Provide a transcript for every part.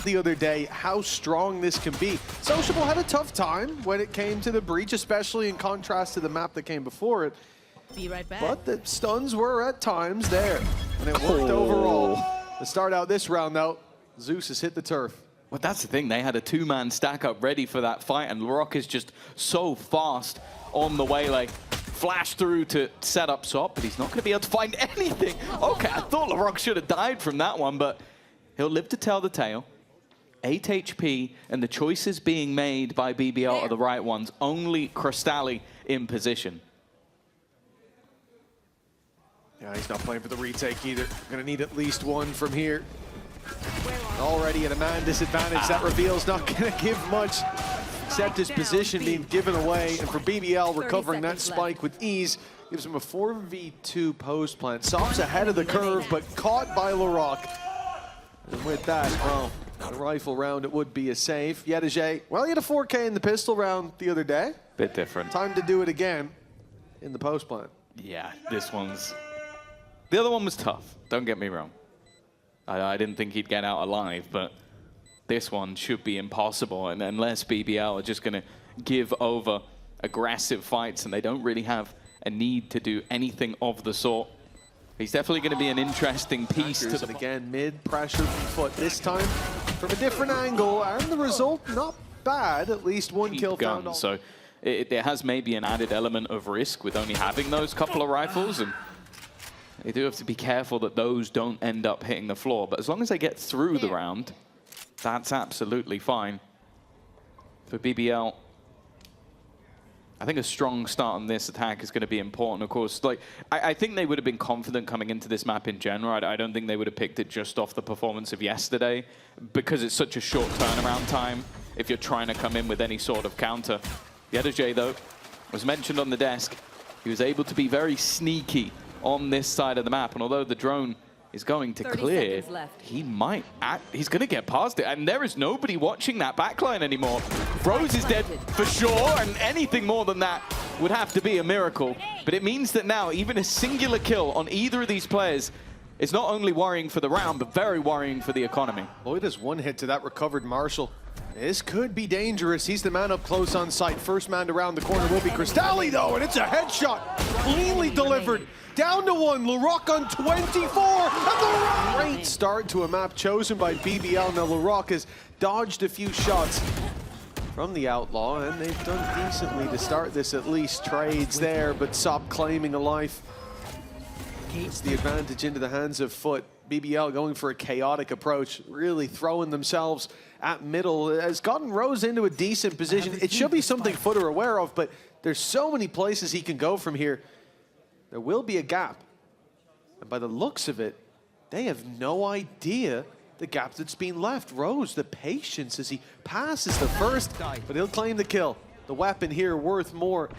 the other day how strong this can be. Sociable had a tough time when it came to the breach, especially in contrast to the map that came before it. Be right back. But the stuns were at times there, and it worked overall. To start out this round, though, xeus has hit the turf. Well, that's the thing. They had a two-man stack up ready for that fight, and Larocque is just so fast on the way, like flash through to set up SOP, but he's not going to be able to find anything. Okay, I thought Larocque should have died from that one, but he'll live to tell the tale. 8 HP, and the choices being made by BBL are the right ones. Only KROSTALY in position. Yeah, he's not playing for the retake either. Going to need at least one from here. Already at a man disadvantage, that reveal's not going to give much, except his position being given away. And for BBL, recovering that spike with ease gives him a 4v2 post plant. SOP's ahead of the curve, but caught by Larocque. And with that, well, a rifle round, it would be a save. Yetujey, well, he had a 4K in the pistol round the other day. Bit different. Time to do it again in the post plant. Yeah, this one's... The other one was tough, don't get me wrong. I didn't think he'd get out alive, but this one should be impossible. And unless BBL are just going to give over aggressive fights and they don't really have a need to do anything of the sort, he's definitely going to be an interesting piece to the... Again, mid-pressure from FUT, this time from a different angle, and the result not bad, at least one kill found. So it has maybe an added element of risk with only having those couple of rifles, and they do have to be careful that those don't end up hitting the floor. But as long as they get through the round, that's absolutely fine. For BBL, I think a strong start on this attack is going to be important. Of course, like I think they would have been confident coming into this map in general. I don't think they would have picked it just off the performance of yesterday, because it's such a short turnaround time if you're trying to come in with any sort of counter. Yetujey, though, was mentioned on the desk. He was able to be very sneaky on this side of the map, and although the drone is going to clear, he might he's going to get past it, and there is nobody watching that backline anymore. Rose is dead for sure, and anything more than that would have to be a miracle. But it means that now even a singular kill on either of these players is not only worrying for the round, but very worrying for the economy. Loita's one hit to that recovered Marshall. This could be dangerous. He's the man up close on sight. First man to round the corner will be KROSTALY, though, and it's a headshot. Cleanly delivered. Down to one. Larocque on 24. And great start to a map chosen by BBL. Now Larocque has dodged a few shots from the Outlaw, and they've done decently to start this at least. Trades there, but SOP claiming a life. It's the advantage into the hands of FUT. BBL going for a chaotic approach, really throwing themselves at middle. Has gotten Rose into a decent position. It should be something FUT are aware of, but there's so many places he can go from here. There will be a gap. And by the looks of it, they have no idea the gap that's been left. Rose, the patience as he passes the first, but he'll claim the kill. The weapon here worth more.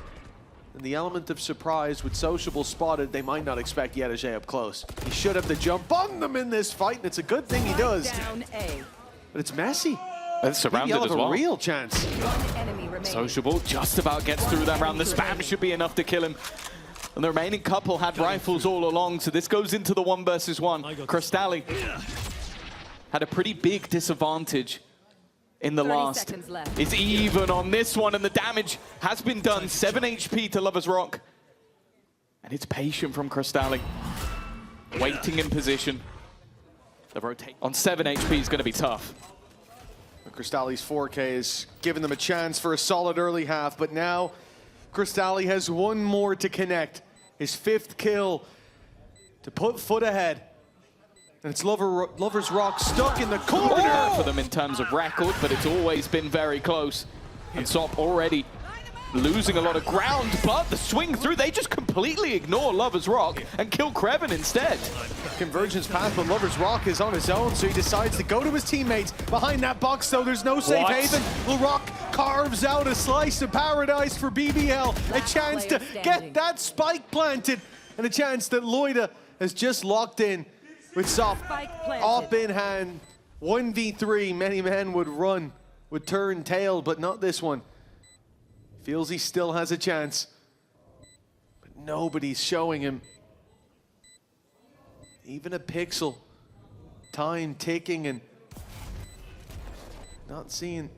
And the element of surprise with sociable spotted, they might not expect Yetujey up close. He should have the jump on them in this fight, and it's a good thing he does. But it's messy. It's surrounded as well. A real chance. Sociable just about gets through that round. The spam should be enough to kill him. And the remaining couple had rifles all along, so this goes into the 1 versus 1. KROSTALY had a pretty big disadvantage in the last. It's even on this one, and the damage has been done. 7 HP to Lover's Rock. And it's patient from KROSTALY. Waiting in position. The rotate on 7 HP is going to be tough. KROSTALY's 4K is giving them a chance for a solid early half, but now KROSTALY has one more to connect. His 5th kill to put FUT ahead. And it's Lover's Rock stuck in the corner. For them in terms of record, but it's always been very close. And SOP already losing a lot of ground, but the swing through, they just completely ignore Lover's Rock and kill Crewen instead. Convergence path, but Lover's Rock is on his own, so he decides to go to his teammates. Behind that box, though, there's no safe haven. Larocque carves out a slice of paradise for BBL. A chance to get that spike planted, and a chance that Loita has just locked in with SOP up in hand. 1v3, many men would run, would turn tail, but not this one. Feels he still has a chance, but nobody's showing him even a pixel. Time ticking, and Not seeing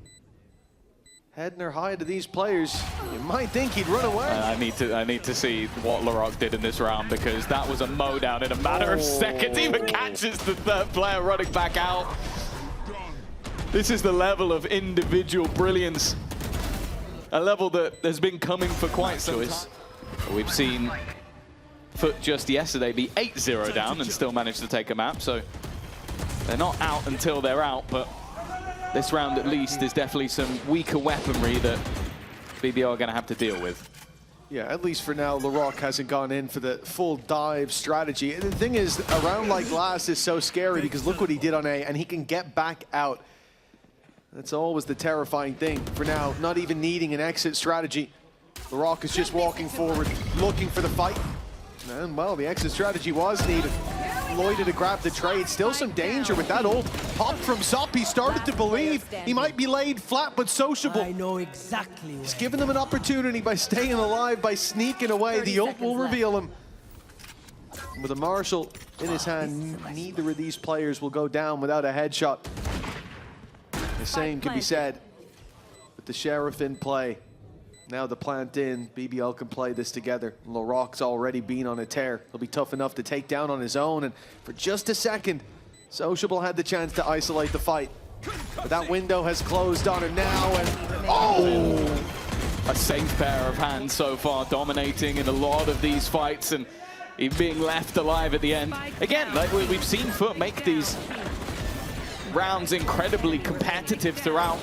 head nor hide to these players. You might think he'd run away. I need to see what Larocque did in this round, because that was a mow down in a matter of seconds. Even catches the third player running back out. This is the level of individual brilliance, a level that has been coming for quite some time. We've seen FUT just yesterday be 8-0 down and still manage to take a map, so they're not out until they're out, but this round at least is definitely some weaker weaponry that BBL are going to have to deal with. Yeah, at least for now, Larocque hasn't gone in for the full dive strategy. And the thing is, a round like last is so scary because look what he did on A, and he can get back out. That's always the terrifying thing. For now, not even needing an exit strategy. Larocque is just walking forward, looking for the fight. And, well, the exit strategy was needed. Loita to grab the trade. Still some danger with that ult. Pop from Sop. He started to believe he might be laid flat, but sociable. I know exactly. He's giving them an opportunity by staying alive, by sneaking away. The ult will reveal him. With a Marshall in his hand, neither of these players will go down without a headshot. The same can be said with the Sheriff in play. Now the plant in, BBL can play this together. Larocque's already been on a tear. He'll be tough enough to take down on his own, and for just a second, sociablE had the chance to isolate the fight. But that window has closed on him now, and oh! A safe pair of hands so far, dominating in a lot of these fights, and even being left alive at the end. Again, like we've seen FUT make these rounds incredibly competitive throughout.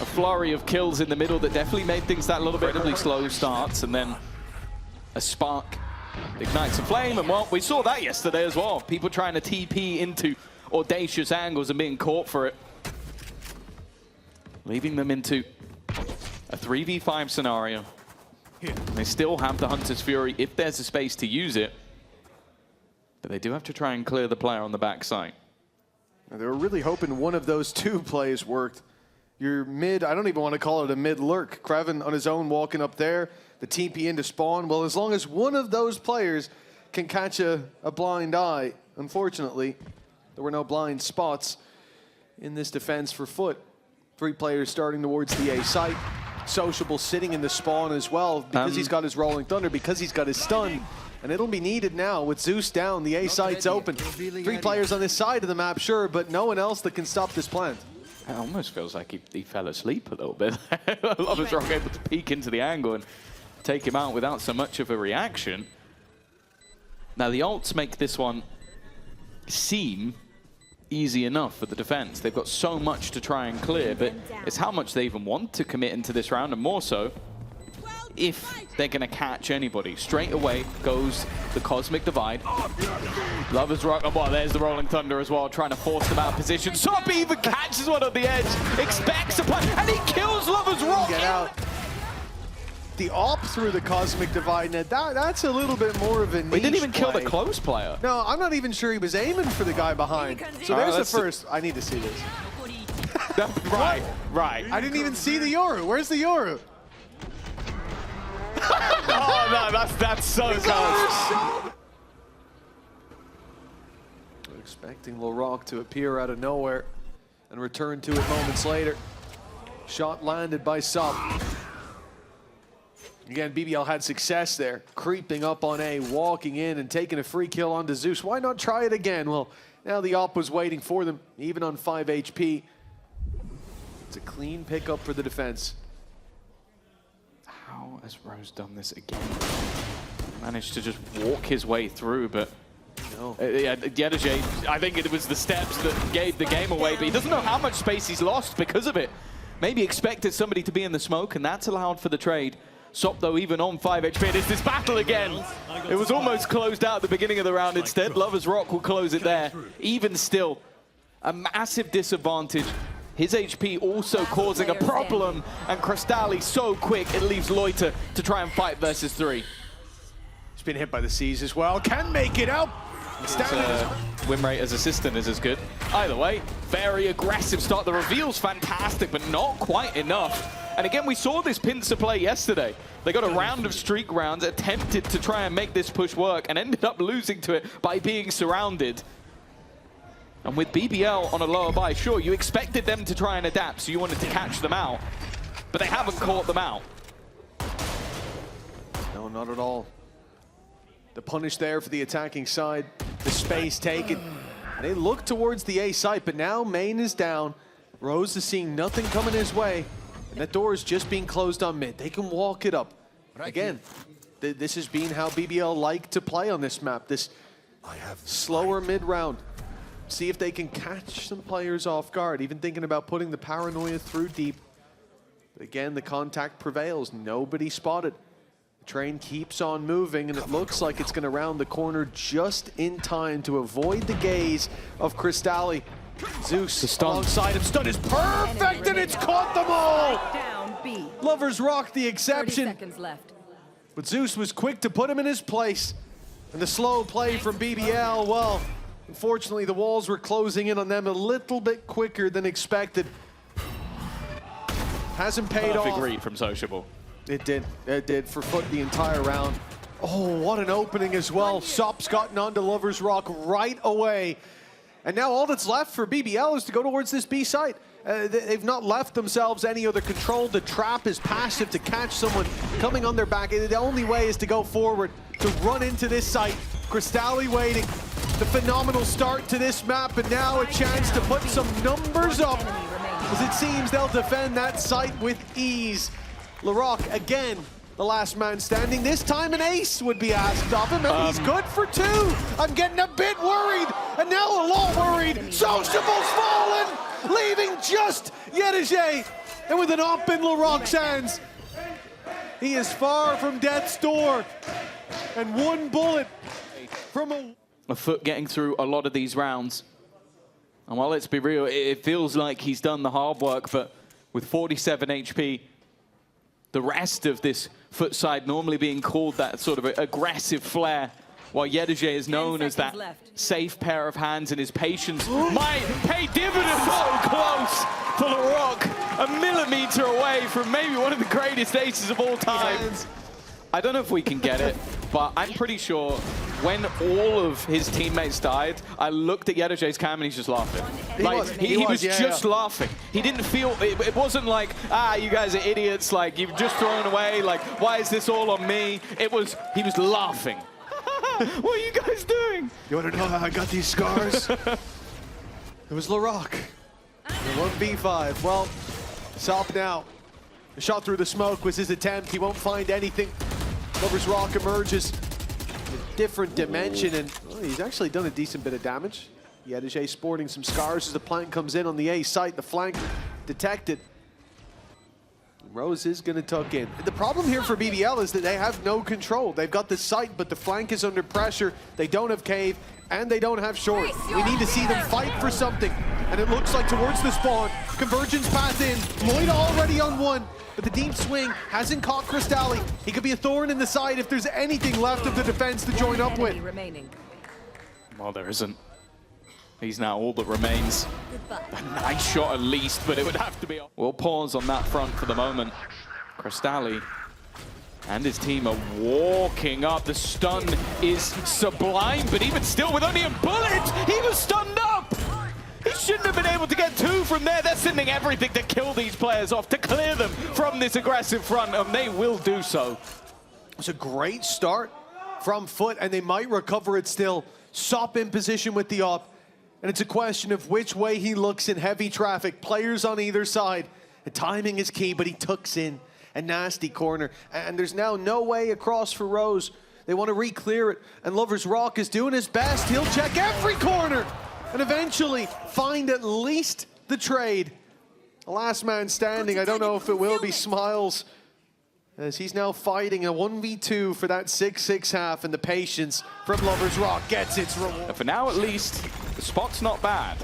A flurry of kills in the middle that definitely made things that little bit incredibly slow starts, and then a spark ignites a flame, and well, we saw that yesterday as well. People trying to TP into audacious angles and being caught for it. Leaving them into a 3v5 scenario. They still have the Hunter's Fury if there's a space to use it, but they do have to try and clear the player on the backside. They were really hoping one of those two plays worked. Your mid, I don't even want to call it a mid lurk. Crewen on his own walking up there, the TP into spawn. Well, as long as one of those players can catch a blind eye, unfortunately, there were no blind spots in this defense for FUT. 3 players starting towards the A site. sociablE sitting in the spawn as well because he's got his Rolling Thunder, because he's got his stun. And it'll be needed now with xeus down, the A site's open. 3 players on this side of the map, sure, but no one else that can stop this plant. It almost feels like he fell asleep a little bit. Loversrock able to peek into the angle and take him out without so much of a reaction. Now the ults make this one seem easy enough for the defense. They've got so much to try and clear, but it's how much they even want to commit into this round, and more so if they're going to catch anybody. Straight away goes the Cosmic Divide. Loversrock, oh, well, there's the Rolling Thunder as well, trying to force them out of position. Soppy even catches one on the edge, expects a punch, and he kills Loversrock. Get out. The op through the Cosmic Divide, now that's a little bit more of a niche He didn't even kill play. the close player. No, I'm not even sure he was aiming for the guy behind. So there's the first. I need to see this. Right. I didn't even see the Yoru. Where's the Yoru? Oh no, that's so close. Expecting Larocque to appear out of nowhere and return to it moments later. Shot landed by Sop. Again, BBL had success there, creeping up on A, walking in and taking a free kill onto xeus. Why not try it again? Well, now the op was waiting for them, even on 5 HP. It's a clean pickup for the defense. How has Rose done this again? Managed to just walk his way through, but no. Yetujey, I think it was the steps that gave the game away, but he doesn't know how much space he's lost because of it. Maybe expected somebody to be in the smoke, and that's allowed for the trade. Sop, though, even on 5 HP. It is this battle again. It was almost closed out at the beginning of the round. Instead, Loversrock will close it there. Even still, a massive disadvantage. His HP also causing a problem, and KROSTALY so quick it leaves Loita to try and fight versus 3. He's been hit by the C's as well. Can make it out. Win rate as assistant is as good. Either way, very aggressive start. The reveal's fantastic, but not quite enough. And again, we saw this pincer play yesterday. They got a round of streak rounds, attempted to try and make this push work, and ended up losing to it by being surrounded. And with BBL on a lower buy, sure, you expected them to try and adapt, so you wanted to catch them out. But they haven't caught them out. No, not at all. The punish there for the attacking side. The space taken. And they look towards the A site, but now main is down. Rose is seeing nothing coming his way. And that door is just being closed on mid. They can walk it up. Again, this has been how BBL like to play on this map. This slower mid round. See if they can catch some players off guard. Even thinking about putting the paranoia through deep. But again, the contact prevails. Nobody spotted. The train keeps on moving, and it looks like it's going to round the corner just in time to avoid the gaze of KROSTALY. Zeus alongside him. Stun is perfect, and it's caught them all! Lovers Rock the exception. But Zeus was quick to put him in his place. And the slow play from BBL, well, unfortunately the walls were closing in on them a little bit quicker than expected. Hasn't paid off. Perfect read from sociablEE. It did for FUT the entire round. Oh, what an opening as well. Sop's gotten onto Lovers Rock right away. And now all that's left for BBL is to go towards this B site. They've not left themselves any other control. The trap is passive to catch someone coming on their back. The only way is to go forward, to run into this site. KROSTALY waiting. The phenomenal start to this map, and now a chance to put some numbers up. As it seems they'll defend that site with ease. LaRock, again, the last man standing. This time an ace would be asked of him, and he's good for 2. I'm getting a bit worried, and now a lot worried. sociablEE's fallen, leaving just yetujey. And with an op in LaRock's hands, he is far from death's door. And one bullet from a FUT getting through a lot of these rounds. And while let's be real, it feels like he's done the hard work, but with 47 HP, the rest of this FUT side normally being called that sort of aggressive flair, while yetujey is known as that safe pair of hands, and his patience might pay dividends. So close for LaRock, a millimeter away from maybe one of the greatest aces of all time. I don't know if we can get it, but I'm pretty sure when all of his teammates died, I looked at yetujey's cam and he's just laughing. He was just laughing. He didn't feel, it wasn't like, you guys are idiots, like you've just thrown away, like why is this all on me? He was laughing. What are you guys doing? You want to know how I got these scars? It was LaRock. The 1v5. Well, Sop now. The shot through the smoke was his attempt. He won't find anything. Lovers Rock emerges. A different dimension, and well, he's actually done a decent bit of damage. yetujey sporting some scars as the plant comes in on the A site. The flank detected. Rose is going to tuck in. The problem here for BBL is that they have no control. They've got the site, but the flank is under pressure. They don't have cave, and they don't have short. We need to see them fight for something. And it looks like towards the spawn, convergence path in. Loita already on 1, but the deep swing hasn't caught KROSTALY. He could be a thorn in the side if there's anything left of the defense to join up with. Well, there isn't. He's now all that remains. A nice shot at least, but it would have to be off. We'll pause on that front for the moment. KROSTALY and his team are walking up. The stun is sublime, but even still, with only a bullet, he was stunned up! He shouldn't have been able to get 2 from there. They're sending everything to kill these players off, to clear them from this aggressive front, and they will do so. It's a great start from FUT, and they might recover it still. Sop in position with the op. And it's a question of which way he looks in heavy traffic. Players on either side. And timing is key, but he tucks in a nasty corner. And there's now no way across for Rose. They want to re-clear it. And Lovers Rock is doing his best. He'll check every corner and eventually find at least the trade. The last man standing. I don't know if it will be Smiles, as he's now fighting a 1v2 for that 6-6 half, and the patience from Lovers Rock gets its reward. For now, at least, the spot's not bad.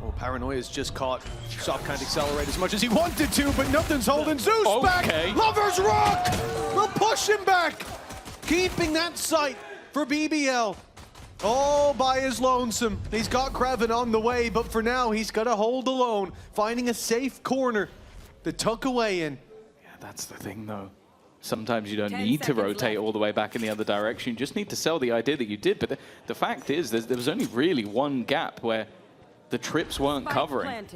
Oh, Paranoia's just caught. Sop can't accelerate as much as he wanted to, but nothing's holding Zeus back. Lovers Rock will push him back, keeping that sight for BBL. All by his lonesome. He's got Crewen on the way, but for now, he's got to hold alone, finding a safe corner to tuck away in. That's the thing, though. Sometimes you don't need to rotate all the way back in the other direction. You just need to sell the idea that you did. But the fact is, there was only really one gap where the trips weren't covering.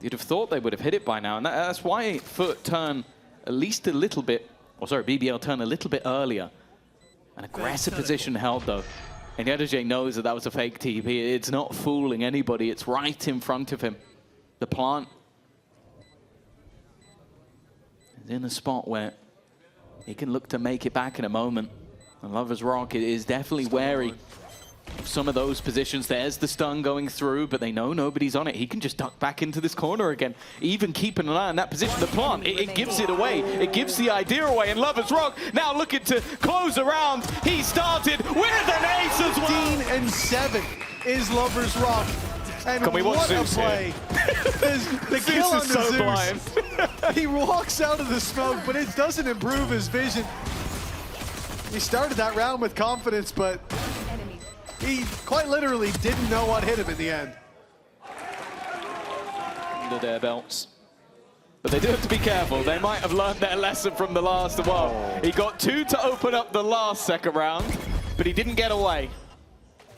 You'd have thought they would have hit it by now. And that's why FUT turn at least a little bit, or sorry, BBL turn a little bit earlier. An aggressive position held, though. And yetujey knows that that was a fake TP. It's not fooling anybody. It's right in front of him. The plant is in a spot where he can look to make it back in a moment. And Lover's Rock is definitely wary of some of those positions. There's the stun going through, but they know nobody's on it. He can just duck back into this corner again, even keeping an eye on that position. The plant, it gives it away. It gives the idea away. And Lover's Rock now looking to close around. He started with an ace as well. 15 and 7 is Lover's Rock. And can we watch what Zeus a play. The Zeus kill on is the so Zeus. blind. He walks out of the smoke, but it doesn't improve his vision. He started that round with confidence, but he quite literally didn't know what hit him in the end. Under their belts. But they do have to be careful. They might have learned their lesson from the last one. He got 2 to open up the last second round, but he didn't get away.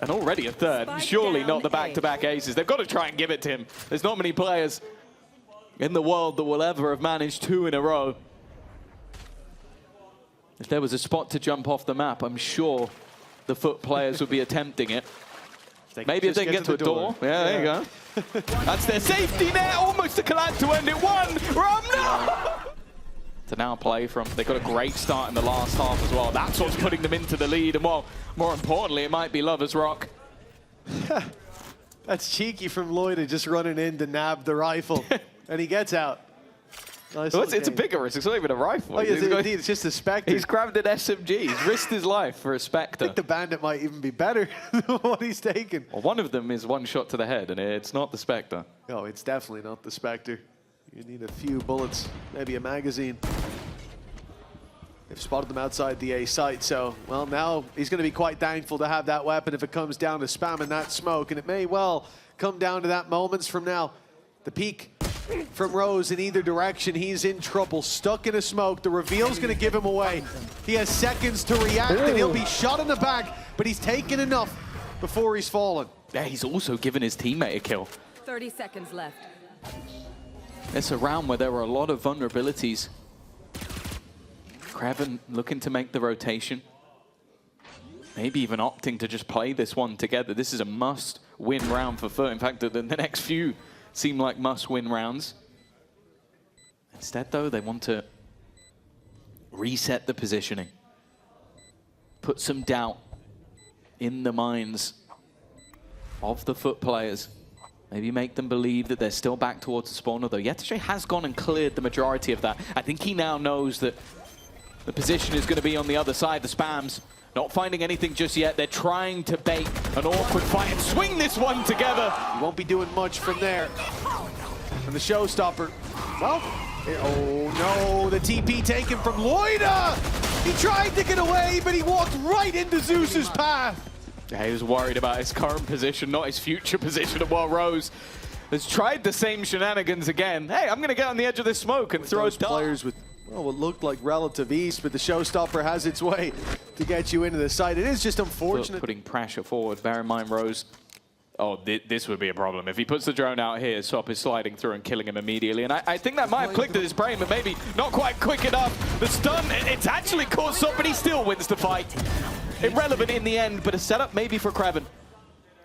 And already a third. Surely not the back-to-back aces. They've got to try and give it to him. There's not many players in the world that will ever have managed 2 in a row. If there was a spot to jump off the map, I'm sure the FUT players would be attempting it. Maybe if they can get to a door. Yeah, there you go. That's their safety net. Almost a collide to end it. 1. Ram, no! To now play from, they got a great start in the last half as well. That's what's putting them into the lead. And well, more importantly, it might be Lover's Rock. That's cheeky from Loita, just running in to nab the rifle. And he gets out. Nice well, it's a bigger risk. It's not even a rifle. Oh, yes, indeed, it's just a Spectre. He's grabbed an SMG. He's risked his life for a Spectre. I think the Bandit might even be better than what he's taken. Well, one of them is 1 shot to the head, and it's not the Spectre. No, it's definitely not the Spectre. You need a few bullets, maybe a magazine. They've spotted them outside the A site, so, well, now he's going to be quite thankful to have that weapon if it comes down to spamming that smoke, and it may well come down to that moments from now. The peek from Rose in either direction, he's in trouble, stuck in a smoke. The reveal's going to give him away. He has seconds to react, and he'll be shot in the back, but he's taken enough before he's fallen. Yeah, he's also given his teammate a kill. 30 seconds left. It's a round where there were a lot of vulnerabilities. Crewen looking to make the rotation. Maybe even opting to just play this one together. This is a must-win round for FUT. In fact, the next few seem like must-win rounds. Instead, though, they want to reset the positioning. Put some doubt in the minds of the FUT players. Maybe make them believe that they're still back towards the spawn, although yetujey has gone and cleared the majority of that. I think he now knows that the position is going to be on the other side. The spams not finding anything just yet. They're trying to bait an awkward fight and swing this one together. He won't be doing much from there. And the showstopper. Well, oh no, the TP taken from Loita. He tried to get away, but he walked right into Zeus's path. Yeah, he was worried about his current position, not his future position. And while Rose has tried the same shenanigans again, hey, I'm going to get on the edge of this smoke and throw players with, well, what looked like relative ease, but the showstopper has its way to get you into the site. It is just unfortunate. Putting pressure forward. Bear in mind, Rose. Oh, this would be a problem. If he puts the drone out here, Sop is sliding through and killing him immediately. And I think that might have clicked at his brain, but maybe not quite quick enough. The stun, it's actually caught Sop, but he still wins the fight. Irrelevant in the end, but a setup maybe for Crewen.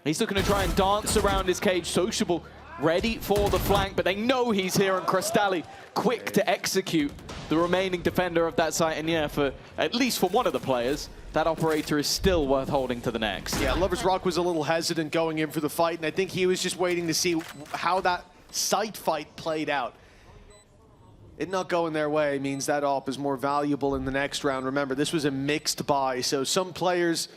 He's looking to try and dance around his cage. Sociable, ready for the flank, but they know he's here, and KROSTALY quick to execute the remaining defender of that site. And yeah, for at least for one of the players, that operator is still worth holding to the next. Yeah, Lover's Rock was a little hesitant going in for the fight, and I think he was just waiting to see how that site fight played out. It not going their way means that op is more valuable in the next round. Remember, this was a mixed buy, so some players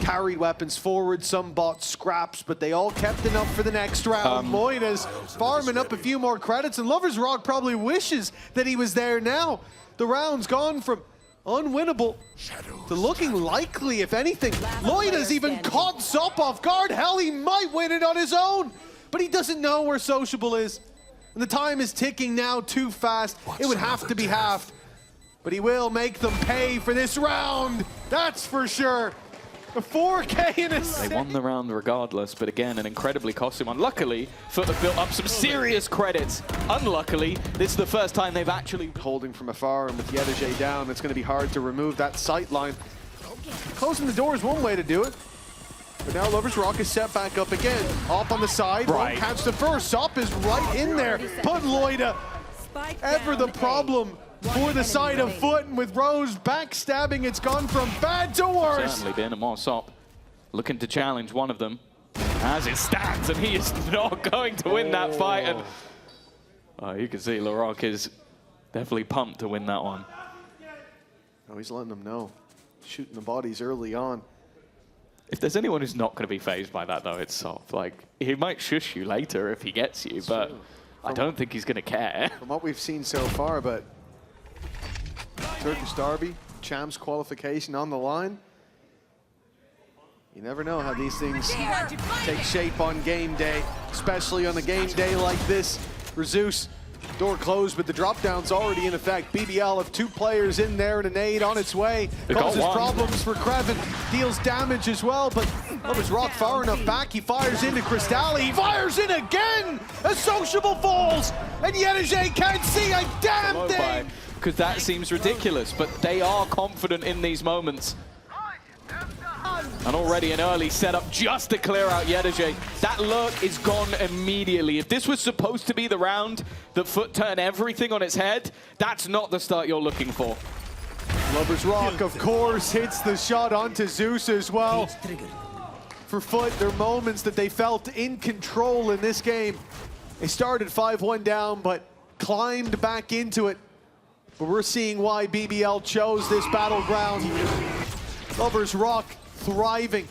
carried weapons forward, some bought scraps, but they all kept enough for the next round. Loita's farming up a few more credits, and Lover's Rock probably wishes that he was there now. The round's gone from unwinnable to looking likely, if anything. Loita's even caught Sop off guard. Hell, he might win it on his own, but he doesn't know where sociablEE is. And the time is ticking now too fast. It would have to be halved. but he will make them pay for this round. That's for sure. A 4K in a They won the round regardless, but again, an incredibly costly one. Luckily, FUT have built up some serious credits. Unluckily, this is the first time they've actually... Holding from afar, and with yetujey down, it's going to be hard to remove that sight line. Closing the door is one way to do it. But now Lover's Rock is set back up again. Off on the side, Right. won't catch the first. Sop is right in there. Put Loita. Ever the problem for the side of FUT, and with Rose backstabbing, it's gone from bad to worse. Certainly been, and more Sop looking to challenge one of them as it stands, and he is not going to win that fight. And you can see LaRock is definitely pumped to win that one. Oh, he's letting them know. Shooting the bodies early on. If there's anyone who's not going to be fazed by that, though, it's Sop. Like, he might shush you later if he gets you, but I don't think he's going to care. From what we've seen so far, but Turkish Derby, Champs qualification on the line. You never know how these things take shape on game day, especially on a game day like this for Zeus. Door closed, but the drop down's already in effect. BBL have 2 players in there and a nade on its way. Causes problems for Crewen, deals damage as well, but Lover's Rock far enough back. He fires into KROSTALY, he fires in again! A sociable falls, and yetujey can't see a damn thing! Because that seems ridiculous, but they are confident in these moments. And already an early setup just to clear out yetujey. That lurk is gone immediately. If this was supposed to be the round that FUT turn everything on its head, that's not the start you're looking for. Lover's Rock, of course, hits the shot onto Zeus as well. For FUT, there are moments that they felt in control in this game. They started 5-1 down, but climbed back into it. But we're seeing why BBL chose this battleground. Lover's Rock thriving.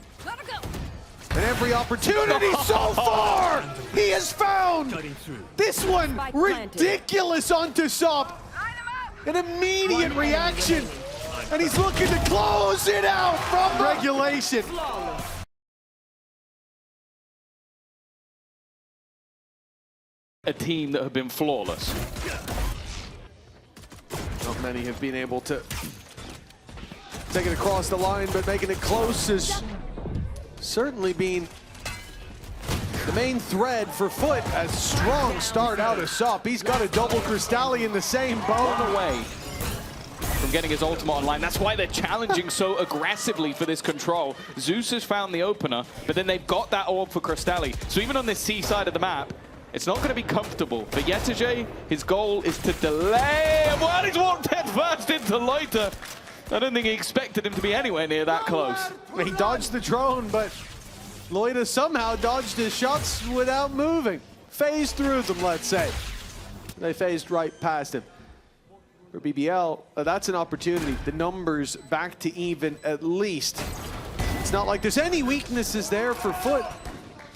And every opportunity so far, he has found this one ridiculous onto Sop. An immediate reaction. And he's looking to close it out from regulation. A team that have been flawless. Not many have been able to take it across the line, but making it close has certainly been the main thread for FUT. A strong start out of Sop. He's got a double KROSTALY in the same boat. Away from getting his ultimate online. That's why they're challenging so aggressively for this control. Zeus has found the opener, but then they've got that orb for KROSTALY. So even on this C side of the map, it's not going to be comfortable. For yetujey, his goal is to delay. And while he's walked head first into Loita, I don't think he expected him to be anywhere near that close. He dodged the drone, but Loita somehow dodged his shots without moving. Phased through them, let's say. They phased right past him. For BBL, that's an opportunity. The numbers back to even at least. It's not like there's any weaknesses there for FUT.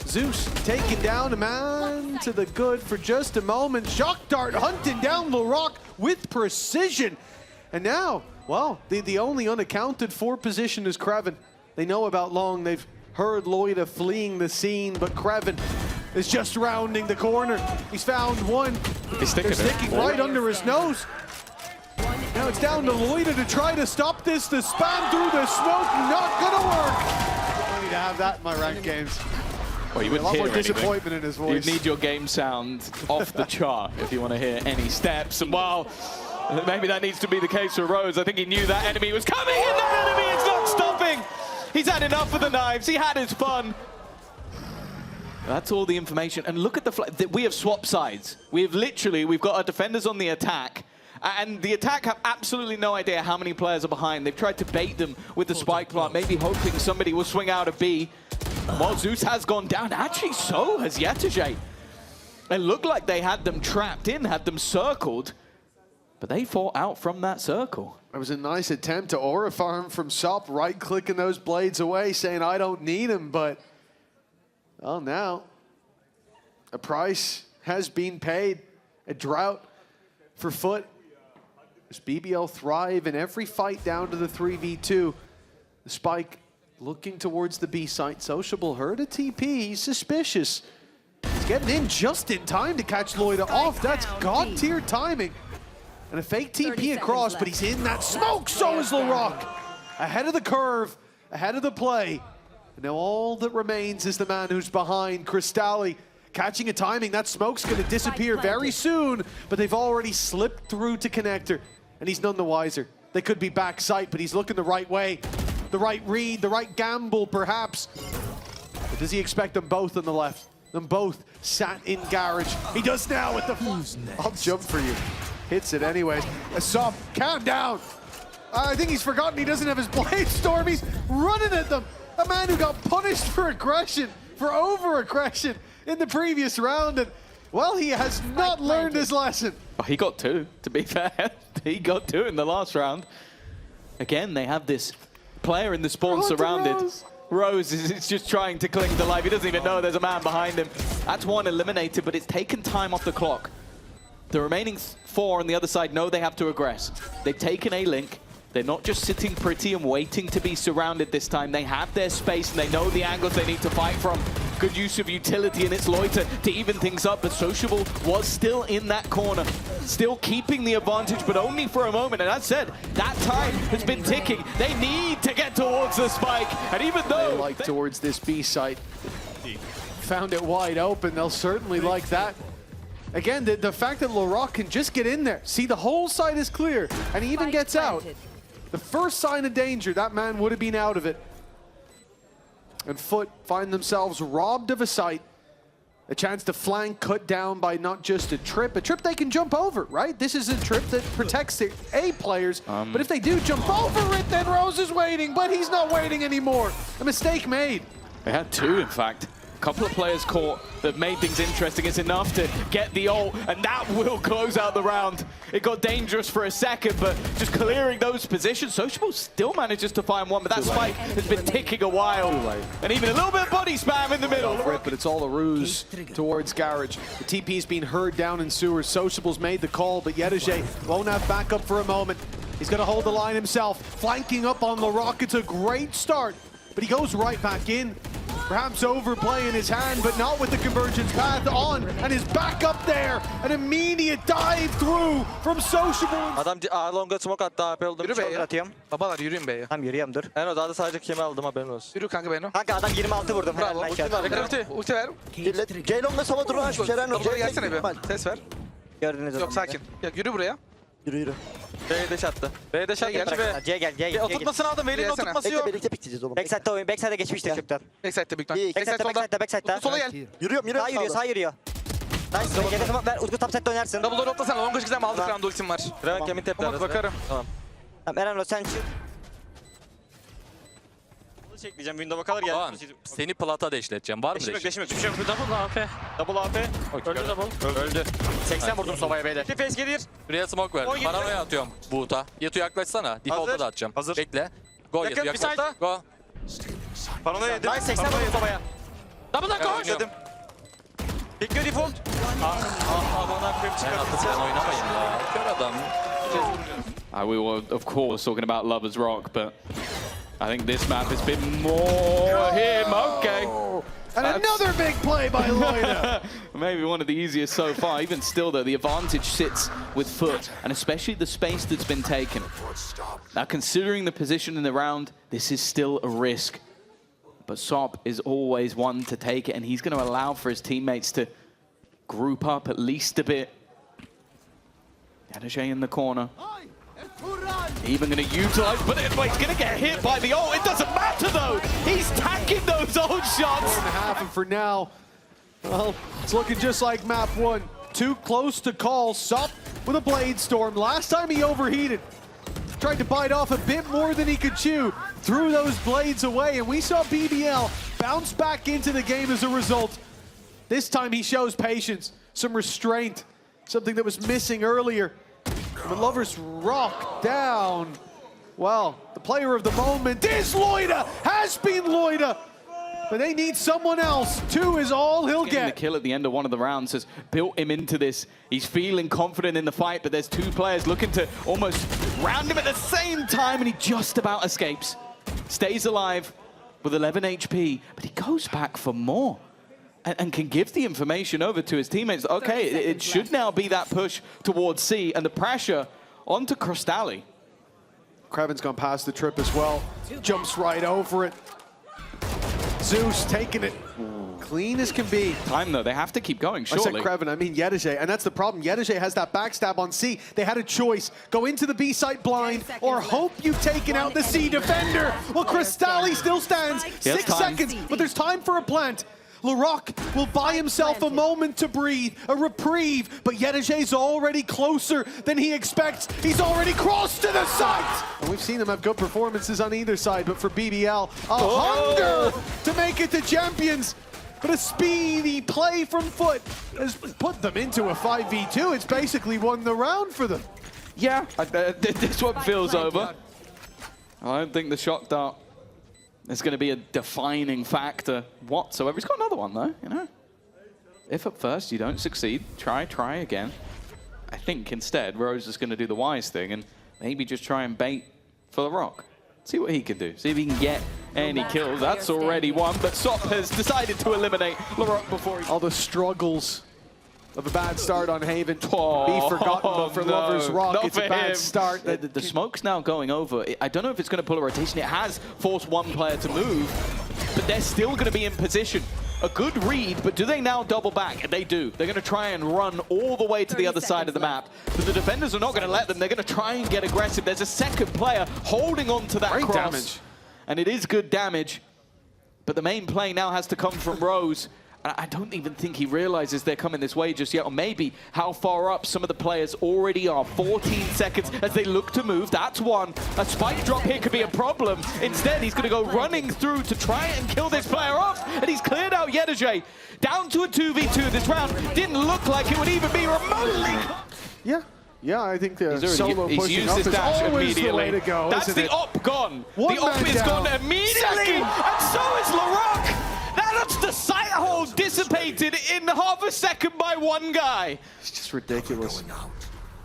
Zeus taking down a man to the good for just a moment. Shock Dart hunting down LaRock with precision. And now, well, the only unaccounted for position is Crewen. They know about Long. They've heard Loita fleeing the scene, but Crewen is just rounding the corner. He's found one. They're sticking right under his nose. Now it's down to Loita to try to stop this. The spam through the smoke, not gonna work. I need to have that in my ranked games. Well, you wouldn't a lot hear more disappointment in his voice. You need your game sound off the chart if you want to hear any steps. And while maybe that needs to be the case for Rose, I think he knew that enemy was coming, and that enemy is not stopping. He's had enough of the knives. He had his fun. That's all the information. And look at the we have swapped sides. We've got our defenders on the attack. And the attack have absolutely no idea how many players are behind. They've tried to bait them with the spike plant, maybe hoping somebody will swing out of B. While Zeus has gone down, actually so has yetujey. It looked like they had them trapped in, had them circled, but they fought out from that circle. It was a nice attempt to aura farm from Sop, right-clicking those blades away, saying, I don't need him, but, well, now, a price has been paid. A drought for FUT. Does BBL thrive in every fight down to the 3v2? The spike looking towards the B site. sociablEE heard a TP. He's suspicious. He's getting in just in time to catch Loita off. That's god-tier timing. And a fake TP across, but he's in that smoke, so is Larocque. Ahead of the curve, ahead of the play. And now all that remains is the man who's behind, KROSTALY. Catching a timing, that smoke's gonna disappear very soon, but they've already slipped through to connector, and he's none the wiser. They could be back sight, but he's looking the right way. The right read, the right gamble, perhaps. But does he expect them both on the left? Them both sat in garage. He does now with the... I'll jump for you. Hits it anyways. Asop, calm down. I think he's forgotten he doesn't have his blade storm. He's running at them. A man who got punished for aggression, for over-aggression in the previous round. And, well, he has not learned his lesson. Oh, he got two, to be fair. He got two in the last round. Again, they have this player in the spawn surrounded. Rose is just trying to cling to life. He doesn't even know there's a man behind him. That's one eliminated, but it's taken time off the clock. The remaining 4 on the other side know they have to aggress. They've taken A-Link. They're not just sitting pretty and waiting to be surrounded this time. They have their space and they know the angles they need to fight from. Good use of utility, and it's Loita to even things up, but sociablE was still in that corner, still keeping the advantage, but only for a moment. And as said, that time has been ticking. They need to get towards the spike, and even though... They like towards this B site. Found it wide open, they'll certainly like that. Again, the fact that Larocque can just get in there. See, the whole side is clear, and he even gets out. The first sign of danger, that man would have been out of it. And FUT find themselves robbed of a sight. A chance to flank, cut down by not just a trip they can jump over, right? This is a trip that protects the A players, but if they do jump over it, then Rose is waiting, but he's not waiting anymore. A mistake made. They had two, in fact. A couple of players caught that made things interesting. It's enough to get the ult, and that will close out the round. It got dangerous for a second, but just clearing those positions. sociablE still manages to find one, but that spike has been ticking a while. And even a little bit of body spam in the middle. But it's all a ruse towards garage. The TP's been heard down in sewers. sociablE's made the call, but yetujey won't have backup for a moment. He's going to hold the line himself, flanking up on Larocque. It's a great start, but he goes right back in. Perhaps overplaying his hand, but not with the convergence path on, and is back up there. An immediate dive through from sociablE. Adam longa smoke attı, AP oldum. Yürü be ya. Atıyorum. Babalar yürüyün be ya. Tamam yürüyorum dur. Ben o da sadece kemi aldım, haberin olsun. Yürü kanka Beno. Kanka adam 26 vurdum. Bravo. Ulti ver. Ulti ver. Ceylon'la sola durma. Buraya gelsene be. Ses ver. Gördünüz. Yok sakin. Ya yürü buraya. Yürü. B'ye deş attı. B'ye deş attı. C gel. Oturtmasını aldım. Velin oturtması yok. Birlikte pikleyeceğiz oğlum. Backside'de oyun. Backside'de geçmiştir çoktan. Backside'de büyük lan. Backside'de. Sola gel. Yürüyorum. Sağ yürüyor. Nice. Gene tamam ver. Utku top side oynarsın. Double door atlasana. Longa güzel mi? Aldık round ultim var. Crewen kemin tepler arasında. Bakarım. Tamam. Tamam Eren sen çık. Çekleyeceğim. Window'a kalır gel. Seni plata deşleteceğim. Var mı deşlet? Deşim yok. Double AP. Öldü double. Öldü. 80 vurdum sobaya beyler. Bir face gelir. Buraya smoke ver. Paranoya atıyorum Buğut'a. Yetu yaklaşsana. Default'a da atacağım. Hazır. Bekle. Go Yetu yaklaş. Go. Paranoya yedim. Nice 80 vurdum sobaya. Double'dan koş. Bekliyor default. Aman akıyım çıkarttı. Sen oynamayın ya. Kör adam. We were, of course, talking about Lovers Rock, but I think this map has been more him. Okay. And another big play by Loita. Maybe one of the easiest so far. Even still, though, the advantage sits with FUT, and especially the space that's been taken. Now, considering the position in the round, this is still a risk. But Sop is always one to take it, and he's going to allow for his teammates to group up at least a bit. yetujey in the corner. Even going to utilize, but he's going to get hit by the ult. It doesn't matter, though. He's tacking those ult shots. 1.5, and for now, well, it's looking just like map 1. Too close to call. Sop with a blade storm. Last time he overheated. Tried to bite off a bit more than he could chew. Threw those blades away, and we saw BBL bounce back into the game as a result. This time he shows patience, some restraint, something that was missing earlier. The Lovers Rock down. Well, the player of the moment is Loita, has been Loita. But they need someone else. 2 is all he'll Getting get. the kill at the end of one of the rounds has built him into this. He's feeling confident in the fight, but there's 2 players looking to almost round him at the same time, and he just about escapes. Stays alive with 11 HP, but he goes back for more. And can give the information over to his teammates. Okay, it should now be that push towards C, and the pressure On to KROSTALY. Crewen's gone past the trip as well. Jumps right over it. Zeus taking it clean as can be. Time though, they have to keep going, surely. I said Crewen, I mean yetujey, and that's the problem. Yetujey has that backstab on C. They had a choice. Go into the B site blind or hope you've taken out the C defender. Well, KROSTALY still stands. 6 seconds, but there's time for a plant. Larocque will buy himself a moment to breathe, a reprieve, but yetujey's already closer than he expects. He's already crossed to the site! And we've seen them have good performances on either side, but for BBL, a hunger to make it to champions. But a speedy play from FUT has put them into a 5v2. It's basically won the round for them. Yeah, this one feels over. I don't think the shock dart is going to be a defining factor whatsoever. He's got another one though, you know. If at first you don't succeed, try again. I think instead Rose is going to do the wise thing and maybe just try and bait for the rock. See what he can do. See if he can get any kills. That's already one, but Sop has decided to eliminate Larocque before he... All the struggles of a bad start on Haven be forgotten, but for Lover's Rock, it's a bad start. The smoke's now going over. I don't know if it's going to pull a rotation. It has forced one player to move, but they're still going to be in position. A good read, but do they now double back? And they do. They're going to try and run all the way to the other side of the map. But the defenders are not going to let them. They're going to try and get aggressive. There's a second player holding on to that Great cross. damage. And it is good damage. But the main play now has to come from Rose. I don't even think he realizes they're coming this way just yet, or maybe how far up some of the players already are. 14 seconds as they look to move. That's one. A spike drop here could be a problem. Instead, he's going to go running through to try and kill this player off, and he's cleared out yetujey. Down to a 2v2 this round. Didn't look like it would even be remotely... Yeah, I think the solo he's pushing used up his is dash always the way immediately. to go, That's isn't the it? op gone. One the op man is down. gone immediately, Second. and so is Larocque. That's the sight hole dissipated in half a second by one guy. It's just ridiculous.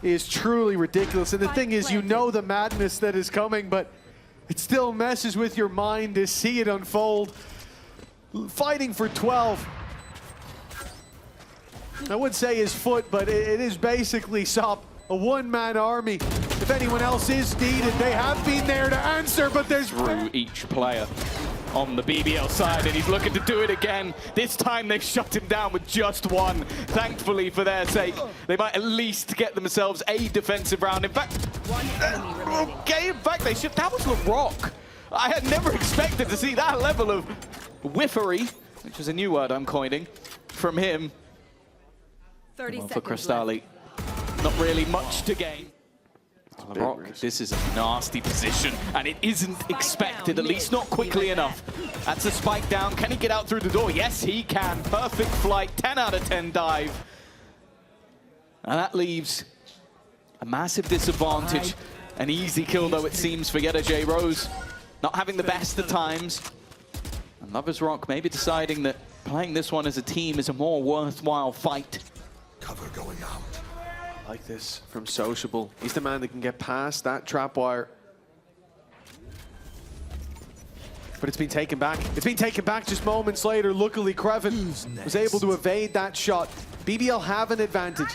It is truly ridiculous. And the thing is, you know the madness that is coming, but it still messes with your mind to see it unfold. Fighting for 12. I would say his FUT, but it is basically Sop, a one-man army. If anyone else is needed, they have been there to answer, but there's... Through each player on the BBL side, and he's looking to do it again. This time they've shut him down with just one. Thankfully, for their sake, they might at least get themselves a defensive round. In fact, they should. That was Larocque. I had never expected to see that level of whiffery, which is a new word I'm coining, from him. 30 Well, for seconds KROSTALY, not really much to gain. Larocque, this is a nasty position, and it isn't expected, at least not quickly enough. That's a spike down. Can he get out through the door? Yes, he can. Perfect flight, 10 out of 10 dive. And that leaves a massive disadvantage. An easy kill, though, it seems, for yetujey. Rose not having the best of times. And Lover's Rock maybe deciding that playing this one as a team is a more worthwhile fight. Cover going out. Like this from sociablEE. He's the man that can get past that trap wire. But it's been taken back. It's been taken back just moments later. Luckily, Crewen was able to evade that shot. BBL have an advantage.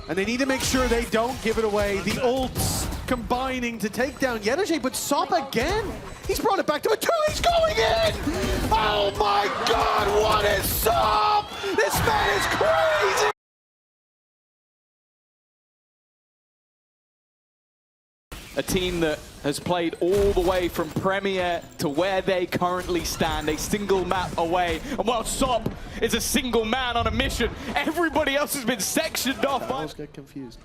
And they need to make sure they don't give it away. The ults combining to take down yetujey, but Sop again. He's brought it back to a 2. He's going in! Oh my God, what is Sop? This man is crazy! A team that has played all the way from Premier to where they currently stand, a single map away. And while Sop is a single man on a mission, everybody else has been sectioned off. I always get confused.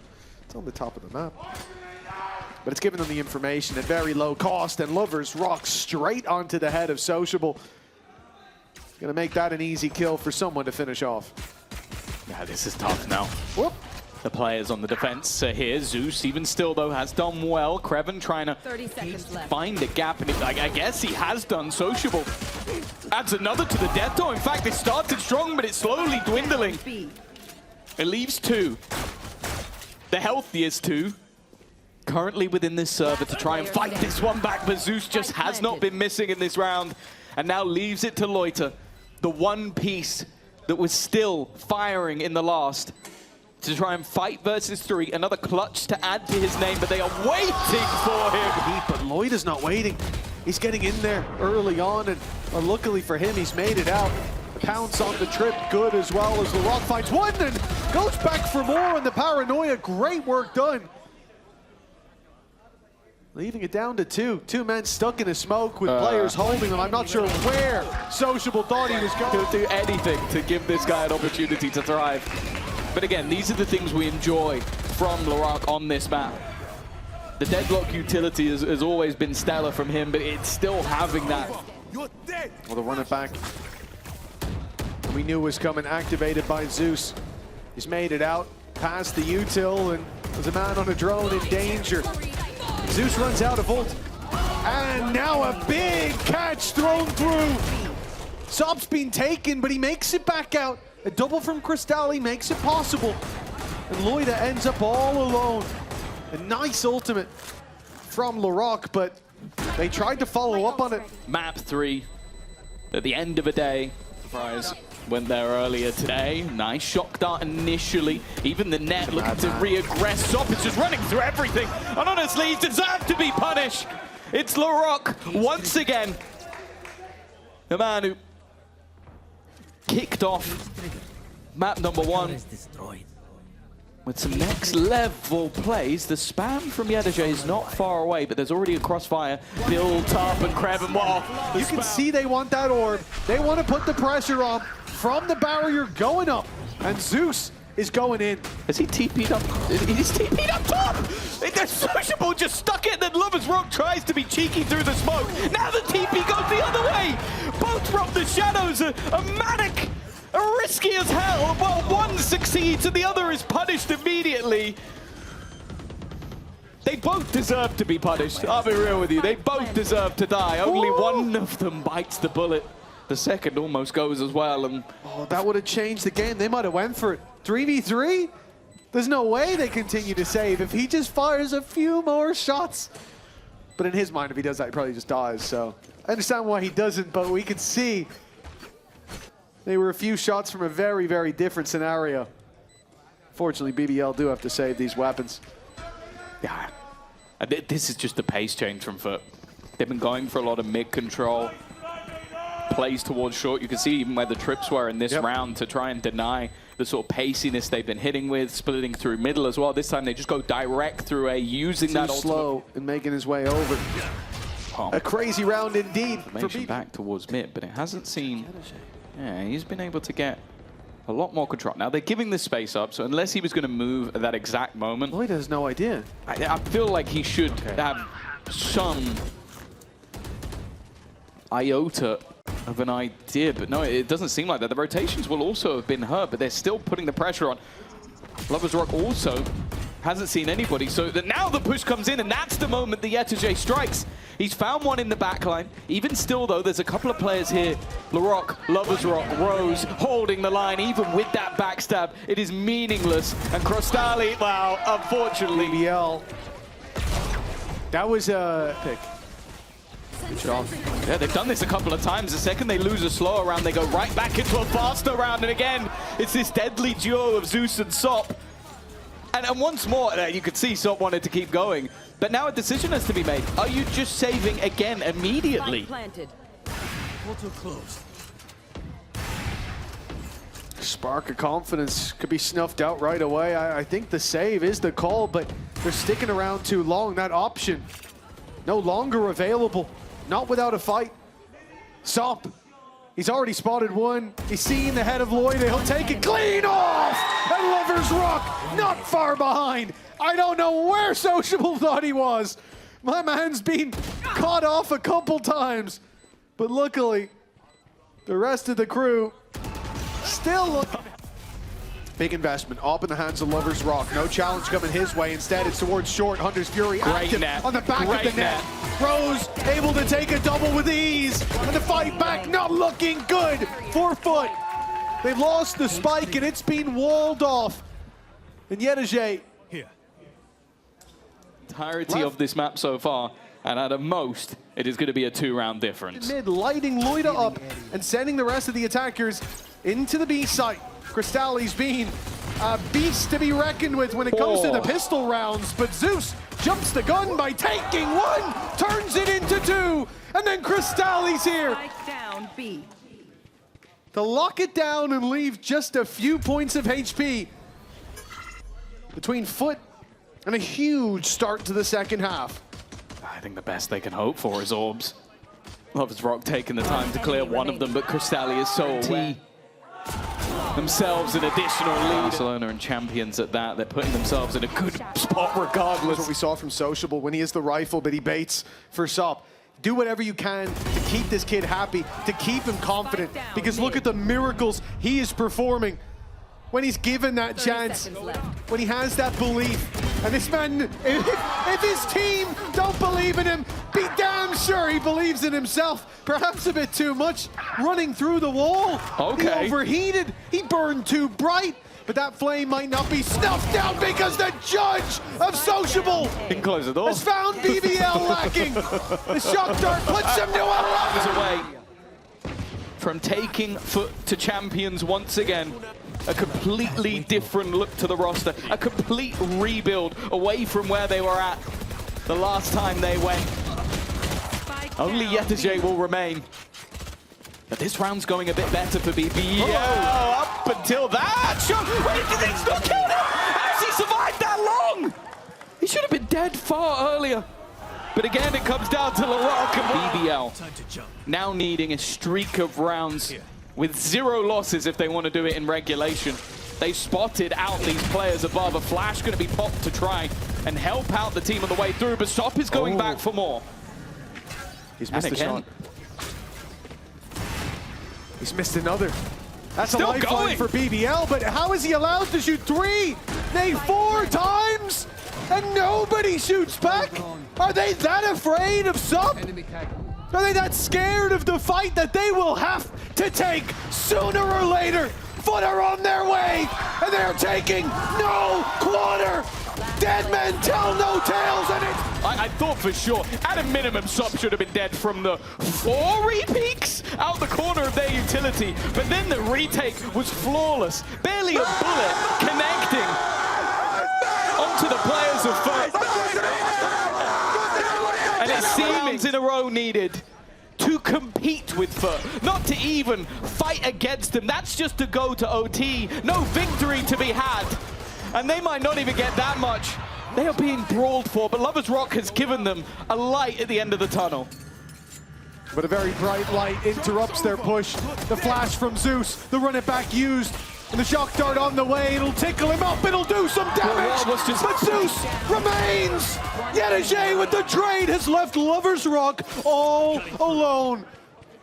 It's on the top of the map. But it's giving them the information at very low cost, and Lover's Rock straight onto the head of sociablEE. Gonna make that an easy kill for someone to finish off. Yeah, this is tough now. Whoop. The players on the defense are here. Zeus, even still, though, has done well. Crewen trying to 30 seconds left. find a gap, and I guess he has done. sociablEE adds another to the death toll. In fact, it started strong, but it's slowly dwindling. It leaves 2. The healthiest 2. Currently within this server to try and fight this one back, but Zeus just has not been missing in this round, and now leaves it to Loita, the one piece that was still firing in the last, to try and fight versus 3. Another clutch to add to his name, but they are waiting for him. But Loita's not waiting. He's getting in there early on, and luckily for him, he's made it out. Pounce on the trip, good as well as LaRock finds one and goes back for more on the paranoia. Great work done. Leaving it down to 2. 2 men stuck in a smoke with players holding them. I'm not sure where Sociable thought he was going. He'll do anything to give this guy an opportunity to thrive. But again, these are the things we enjoy from LaRock on this map. The deadlock utility has always been stellar from him, but it's still having that. Well, the run it back. We knew was coming, activated by Zeus. He's made it out past the util, and there's a man on a drone in danger. Zeus runs out of ult, and now a big catch thrown through. Sob's been taken, but he makes it back out. A double from KROSTALY makes it possible, and Loita ends up all alone. A nice ultimate from LaRock, but they tried to follow up on it. Map 3 at the end of a day. Surprise. Went there earlier today. Nice shock dart initially. Even the net looking to re-aggress. Sop is just running through everything. And honestly, he deserved to be punished. It's LaRock once again. The man who kicked off map number 1 with some next level plays. The spam from yetujey is not far away, but there's already a crossfire built up, and Crewen, well, you can see they want that orb. They want to put the pressure on from the barrier going up, and Zeus is going in. Has he TP'd up? He's TP'd up top! The Sociable just stuck it, and then Lover's Rock tries to be cheeky through the smoke. Now the TP goes the other way! Both from the shadows are manic, are risky as hell. Well, one succeeds and the other is punished immediately. They both deserve to be punished. I'll be real with you. They both deserve to die. Only one of them bites the bullet. The second almost goes as well. And that would have changed the game. They might have went for it. 3v3? There's no way they continue to save if he just fires a few more shots. But in his mind, if he does that, he probably just dies. So I understand why he doesn't, but we can see they were a few shots from a very, very different scenario. Fortunately, BBL do have to save these weapons. yeah, this is just the pace change from FUT. They've been going for a lot of mid control. Plays towards short. You can see even where the trips were in this round to try and deny the sort of paciness they've been hitting with, splitting through middle as well. This time they just go direct through A, using that slow and making his way over. A crazy round indeed. Formation back towards mid, but it hasn't seen. Yeah, he's been able to get a lot more control. Now they're giving this space up, so unless he was going to move at that exact moment, Loita has no idea. I feel like he should have some iota of an idea, but no, it doesn't seem like that. The rotations will also have been hurt, but they're still putting the pressure on. Lover's Rock also hasn't seen anybody, so that now the push comes in, and that's the moment the yetujey strikes. He's found one in the backline. Even still, though, there's a couple of players here. LaRock, Lover's Rock, Rose holding the line. Even with that backstab, it is meaningless. And KROSTALY, well, unfortunately. BBL. That was a pick. Good job. Yeah, they've done this a couple of times. The second they lose a slower round, they go right back into a faster round. And again, it's this deadly duo of Zeus and Sop. And once more, you could see Sop wanted to keep going. But now a decision has to be made. Are you just saving again immediately? Spark of confidence could be snuffed out right away. I think the save is the call, but they're sticking around too long. That option no longer available. Not without a fight. Sop, he's already spotted one. He's seeing the head of Loita. He'll take it clean off. And Lover's Rock not far behind. I don't know where Sociable thought he was. My man's been caught off a couple times. But luckily, the rest of the crew still looking. Big investment up in the hands of Lover's Rock. No challenge coming his way. Instead, it's towards short. Hunter's Fury active on the back of the net. Rose able to take a double with ease. And the fight back not looking good for FUT. They've lost the spike and it's been walled off. And yetujey. Entirety of this map so far, and at a most, it is going to be a 2-round difference. Mid lighting Loita up and sending the rest of the attackers into the B site. KROSTALY's been a beast to be reckoned with when it comes to the pistol rounds, but Zeus jumps the gun by taking one, turns it into two, and then KROSTALY's here Spike down B. to lock it down and leave just a few points of HP between FUT and a huge start to the second half. I think the best they can hope for is orbs. Love's Rock taking the time to clear one of them, but KROSTALY is so aware. Themselves an additional lead. Barcelona and champions at that. They're putting themselves in a good spot regardless. That's what we saw from sociablE when he has the rifle, but he baits for SOP. Do whatever you can to keep this kid happy, to keep him confident, because look at the miracles he is performing when he's given that chance, when he has that belief. And this man, if his team don't believe in him, be damn sure he believes in himself. Perhaps a bit too much, running through the wall. Okay. He overheated, he burned too bright, but that flame might not be snuffed down because the judge of sociablE Can close the door. has found BBL lacking. The shock dart puts him to 11. Away from taking FUT to champions once again. A completely different look to the roster. A complete rebuild away from where they were at the last time they went. Only yetujey will remain. But this round's going a bit better for BBL. Up until that shot. Wait, did he still kill him? How has he survived that long? He should have been dead far earlier. But again, it comes down to LaRock and BBL now needing a streak of rounds with 0 losses if they want to do it in regulation. They spotted out these players above. A flash going to be popped to try and help out the team on the way through, but SOP is going back for more. He's missed And a shot. He's missed another. That's Still a lifeline going. for BBL, but how is he allowed to shoot 3? Nay, 4 times? And nobody shoots back? Are they that afraid of SOP? Are they that scared of the fight that they will have to take sooner or later? FUT are on their way, and they're taking no quarter. Dead men tell no tales, and it's... I thought for sure, at a minimum, SOP should have been dead from the 4 re-peaks out the corner of their utility, but then the retake was flawless. Barely a bullet connecting onto the players of FUT. And it's seems in a row needed to compete with FUT, not to even fight against them. That's just to go to OT. No victory to be had. And they might not even get that much. They are being brawled for, but Lover's Rock has given them a light at the end of the tunnel. But a very bright light interrupts their push. The flash from Zeus, the run it back used, and the shock dart on the way. It'll tickle him up, it'll do some damage. But Zeus remains. yetujey with the trade has left Lover's Rock all alone.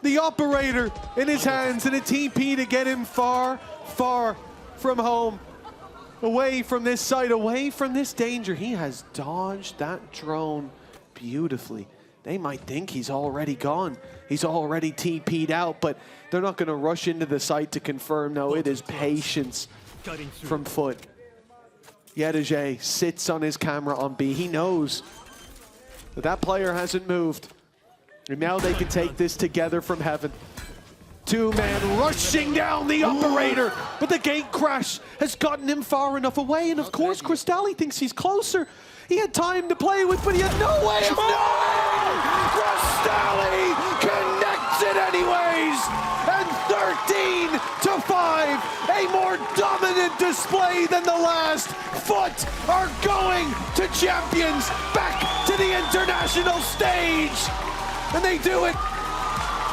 The operator in his hands and a TP to get him far, far from home. Away from this site, away from this danger. He has dodged that drone beautifully. They might think he's already gone. He's already TP'd out, but they're not going to rush into the site to confirm. No, it is patience from FUT. yetujey sits on his camera on B. He knows that that player hasn't moved. And now they can take this together from heaven. 2-man rushing down the operator, but the gate crash has gotten him far enough away, and of course KROSTALY thinks he's closer. He had time to play with, but he had no way of knowing! KROSTALY connects it anyways! And 13-5, a more dominant display than the last. FUT are going to champions, back to the international stage! And they do it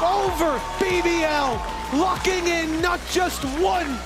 over BBL, locking in not just 1,